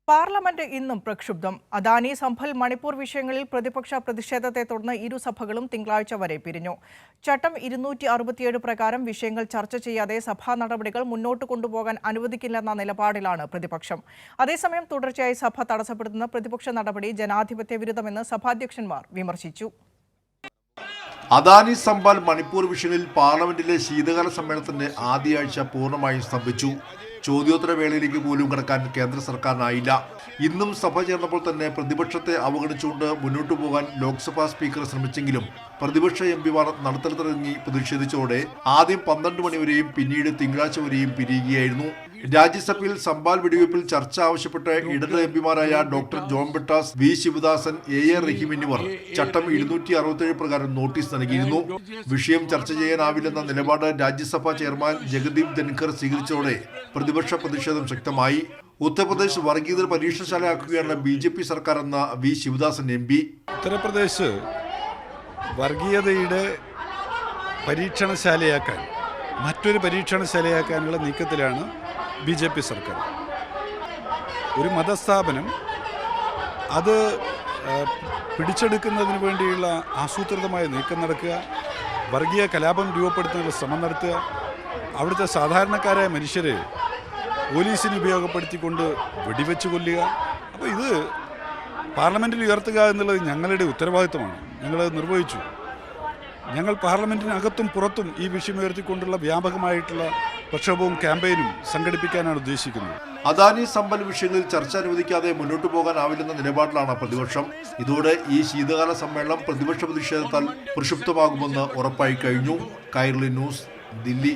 Parliament ഇന്നും പ്രക്ഷുബ്ധം. അദാനി, സംഭൽ, മണിപ്പൂർ വിഷയങ്ങളിൽ പ്രതിപക്ഷ പ്രതിഷേധത്തെ തുടർന്ന് ഇരുസഭകളും തിങ്കളാഴ്ച വരെ പിരിഞ്ഞു. ചട്ടം 267 പ്രകാരം വിഷയങ്ങൾ ചർച്ച ചെയ്യാതെ സഭാ നടപടികൾ മുന്നോട്ട് കൊണ്ടുപോകാൻ അനുവദിക്കില്ലെന്ന നിലപാടിലാണ് പ്രതിപക്ഷം. അതേസമയം തുടർച്ചയായി സഭ തടസ്സപ്പെടുത്തുന്ന പ്രതിപക്ഷ നടപടി ജനാധിപത്യ വിരുദ്ധമെന്ന് സഭാധ്യക്ഷന്മാർ വിമർശിച്ചു. അദാനി, സംഭൽ, മണിപ്പൂർ വിഷയങ്ങളിൽ പാർലമെന്റിലെ ശീതകാല സമ്മേളനത്തിന്റെ ആദ്യയാഴ്ച പൂർണ്ണമായും സ്തംഭിച്ചു. ചോദ്യോത്തര വേളയിലേക്ക് പോലും കടക്കാൻ കേന്ദ്ര സർക്കാരിനായില്ല. ഇന്നും സഭ ചേർന്നപ്പോൾ തന്നെ പ്രതിപക്ഷത്തെ അവഗണിച്ചുകൊണ്ട് മുന്നോട്ടു പോകാൻ ലോക്സഭാ സ്പീക്കർ ശ്രമിച്ചെങ്കിലും പ്രതിപക്ഷ എംപിമാർ നടുത്തളത്തിലിറങ്ങി പ്രതിഷേധിച്ചതോടെ ആദ്യം 12 മണിവരെയും പിന്നീട് തിങ്കളാഴ്ച വരെയും പിരിയുകയായിരുന്നു. രാജ്യസഭയിൽ സംഭാൽ വെടിവയ്പിൽ ചർച്ച ആവശ്യപ്പെട്ട് ഇടത് എംപിമാരായ doctor John Brittas, V Sivadasan, A Rahim എന്നിവർ ചട്ടം 267 പ്രകാരം നോട്ടീസ് നൽകിയിരുന്നു. വിഷയം ചർച്ച ചെയ്യാനാവില്ലെന്ന നിലപാട് രാജ്യസഭാ ചെയർമാൻ ജഗദീപ് ധൻഖർ സ്വീകരിച്ചതോടെ പ്രതിപക്ഷ പ്രതിഷേധം ശക്തമായി. ഉത്തർപ്രദേശ് വർഗീയത പരീക്ഷണശാലയാക്കുകയാണ് BJP സർക്കാർ എന്ന വി ശിവദാസൻ MP. ഉത്തർപ്രദേശ് വർഗീയതയുടെ പരീക്ഷണശാലയാക്കാൻ, മറ്റൊരു പരീക്ഷണശാലയാക്കാനുള്ള നീക്കത്തിലാണ് BJP സർക്കാർ. ഒരു മതസ്ഥാപനം അത് പിടിച്ചെടുക്കുന്നതിന് വേണ്ടിയുള്ള ആസൂത്രിതമായ നീക്കം നടക്കുക, വർഗീയ കലാപം രൂപപ്പെടുത്തുന്നതിനുള്ള ശ്രമം നടത്തുക, അവിടുത്തെ സാധാരണക്കാരായ മനുഷ്യരെ പോലീസിനെ ഉപയോഗപ്പെടുത്തിക്കൊണ്ട് വെടിവെച്ച് കൊല്ലുക. അപ്പോൾ ഇത് പാർലമെൻറ്റിൽ ഉയർത്തുക എന്നുള്ളത് ഞങ്ങളുടെ ഉത്തരവാദിത്തമാണ്. ഞങ്ങളത് നിർവഹിച്ചു. ഞങ്ങൾ പാർലമെൻറ്റിനകത്തും പുറത്തും ഈ വിഷയം ഉയർത്തിക്കൊണ്ടുള്ള വ്യാപകമായിട്ടുള്ള പ്രക്ഷോഭവും ക്യാമ്പയിനും സംഘടിപ്പിക്കാനാണ് ഉദ്ദേശിക്കുന്നത്. അദാനി, സംഭൽ വിഷയങ്ങളിൽ ചർച്ച അനുവദിക്കാതെ മുന്നോട്ടു പോകാനാവില്ലെന്ന നിലപാടിലാണ് പ്രതിപക്ഷം. ഇതോടെ ഈ ശീതകാല സമ്മേളനം പ്രതിപക്ഷ പ്രതിഷേധത്താൽ പ്രക്ഷുബ്ധമാകുമെന്ന് ഉറപ്പായി കഴിഞ്ഞു. കൈരളി ന്യൂസ്, ദില്ലി.